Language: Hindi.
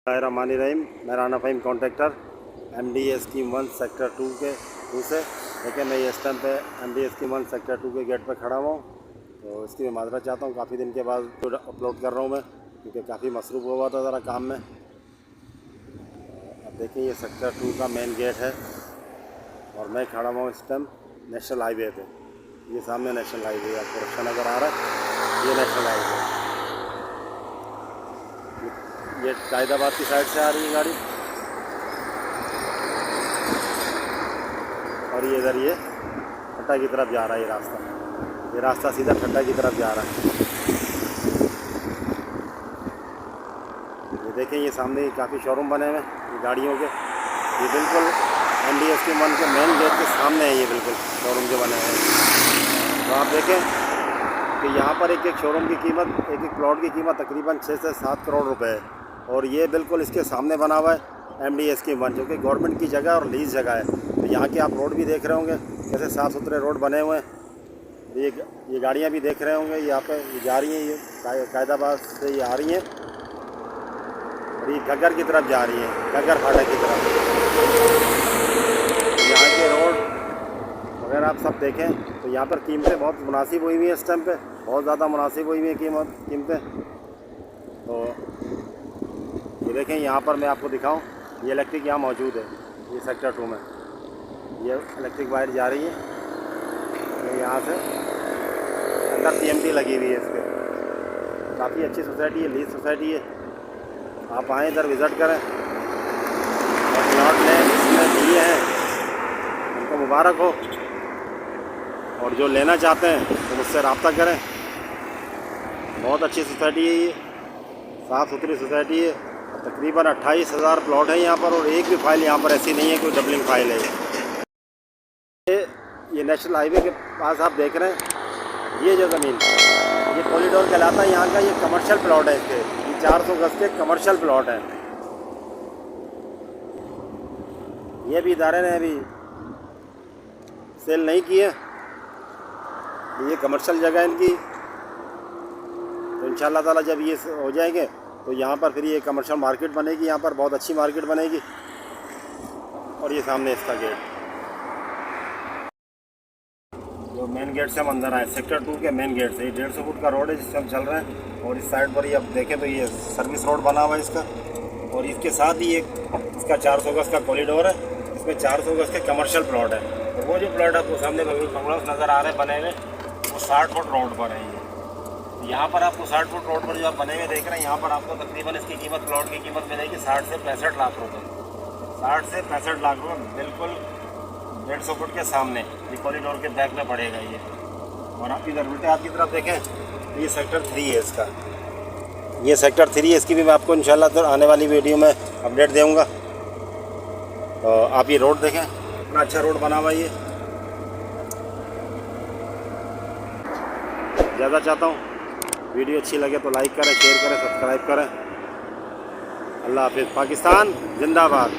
रहीम। मैं Rana Faheem contractor MDA scheme 1 sector 2 से। देखिए मैं इस टाइम पे MDA स्कीम 1 सेक्टर 2 के गेट पे खड़ा हुआ हूँ। तो इसकी मैं माजरत चाहता हूँ, काफ़ी दिन के बाद अपलोड कर रहा हूँ मैं, क्योंकि काफ़ी मसरूफ़ हुआ था ज़रा काम में। अब देखिए ये सेक्टर 2 का मेन गेट है और मैं खड़ा हुआ हूँ इस टाइम नेशनल हाईवे पे। ये सामने नेशनल हाईवे आपको रक्षा नज़र आ रहा है, ये नेशनल हाईवे। ये कायदाबाद की साइड से आ रही है गाड़ी और ये इधर ये ठट्टा की तरफ जा रहा है। ये रास्ता सीधा ठट्टा की तरफ जा रहा है। ये देखें ये सामने काफ़ी शोरूम बने हुए हैं गाड़ियों के। ये बिल्कुल MDA स्कीम 1 के मेन गेट के सामने है, ये बिल्कुल शोरूम जो बने हुए हैं। तो आप देखें कि यहाँ पर एक एक शोरूम की कीमत, एक एक प्लॉट की कीमत तकरीबन 6 से 7 करोड़ रुपए है। और ये बिल्कुल इसके सामने बना हुआ है MDA स्कीम 1, जो कि गवर्नमेंट की जगह और लीज जगह है। तो यहाँ के आप रोड भी देख रहे होंगे कैसे साफ़ सुथरे रोड बने हुए हैं। ये गाड़ियाँ भी देख रहे होंगे यहाँ पे ये जा रही हैं, ये कायदाबाद से ये आ रही हैं और ये घग्गर की तरफ जा रही है, घग्गर फाटक की तरफ। यहाँ के रोड वगैरह आप सब देखें तो यहाँ पर कीमतें बहुत मुनासिब हुई हुई हैं इस टाइम पे, बहुत ज़्यादा मुनासिब हुई हुई हैं कीमतें। तो ये देखें यहाँ पर मैं आपको दिखाऊं, ये इलेक्ट्रिक यहाँ मौजूद है। ये सेक्टर 2 में ये इलेक्ट्रिक वायर जा रही है, तो यहाँ से अंदर TMT लगी हुई है इसके। काफ़ी अच्छी सोसाइटी है, लीज सोसाइटी है। आप आएँ इधर विज़िट करें और प्लॉट लें, जिसमें लिए हैं उनको मुबारक हो, और जो लेना चाहते हैं तो मुझसे रब्ता करें। बहुत अच्छी सोसाइटी है, ये साफ़ सुथरी सोसाइटी है। तकरीबन 28,000 प्लॉट है यहाँ पर, और एक भी फाइल यहाँ पर ऐसी नहीं है कोई डबलिंग फाइल है। ये नेशनल हाईवे के पास आप देख रहे हैं, ये जो ज़मीन ये कॉरिडोर कहलाता है यहाँ का। ये कमर्शियल प्लॉट है, इसके ये 400 गज के कमर्शियल प्लॉट हैं। ये भी इदारे ने अभी सेल नहीं किए, ये कमर्शियल जगह है इनकी। तो इंशाअल्लाह ताला जब ये हो जाएंगे तो यहाँ पर फिर ये कमर्शियल मार्केट बनेगी, यहाँ पर बहुत अच्छी मार्केट बनेगी। और ये सामने इसका गेट, जो मेन गेट से हम अंदर आए सेक्टर 2 के मेन गेट से। ये 150 फुट का रोड है जिससे हम चल रहे हैं, और इस साइड पर ये अब देखें तो ये सर्विस रोड बना हुआ है इसका। और इसके साथ ही एक इसका 400 गज का कॉरिडोर है, इसमें 400 गज के कमर्शियल प्लॉट है। और वो जो प्लॉट आपको सामने बंगलोज नज़र आ रहे हैं बने हुए, वो 60 फुट रोड पर है। यहाँ पर आपको 60 फुट रोड पर जो आप बने हुए देख रहे हैं, यहाँ पर आपको तकरीबन इसकी कीमत, प्लॉट की कीमत मिलेगी 60 से 65 लाख रुपए। 60 से 65 लाख रुपए बिल्कुल 150 फुट के सामने, ये कॉरिडोर के बैक में पड़ेगा ये। और आप इधर उल्टे हाथ की तरफ देखें तो ये सेक्टर 3 है इसका। ये सेक्टर 3 है, इसकी भी मैं आपको इंशाल्लाह तो आने वाली वीडियो में अपडेट दूँगा। तो आप ये रोड देखें, इतना अच्छा रोड बना हुआ है ये। ज़्यादा चाहता हूँ वीडियो अच्छी लगे तो लाइक करें, शेयर करें, सब्सक्राइब करें। अल्लाह हाफिज़। पाकिस्तान जिंदाबाद।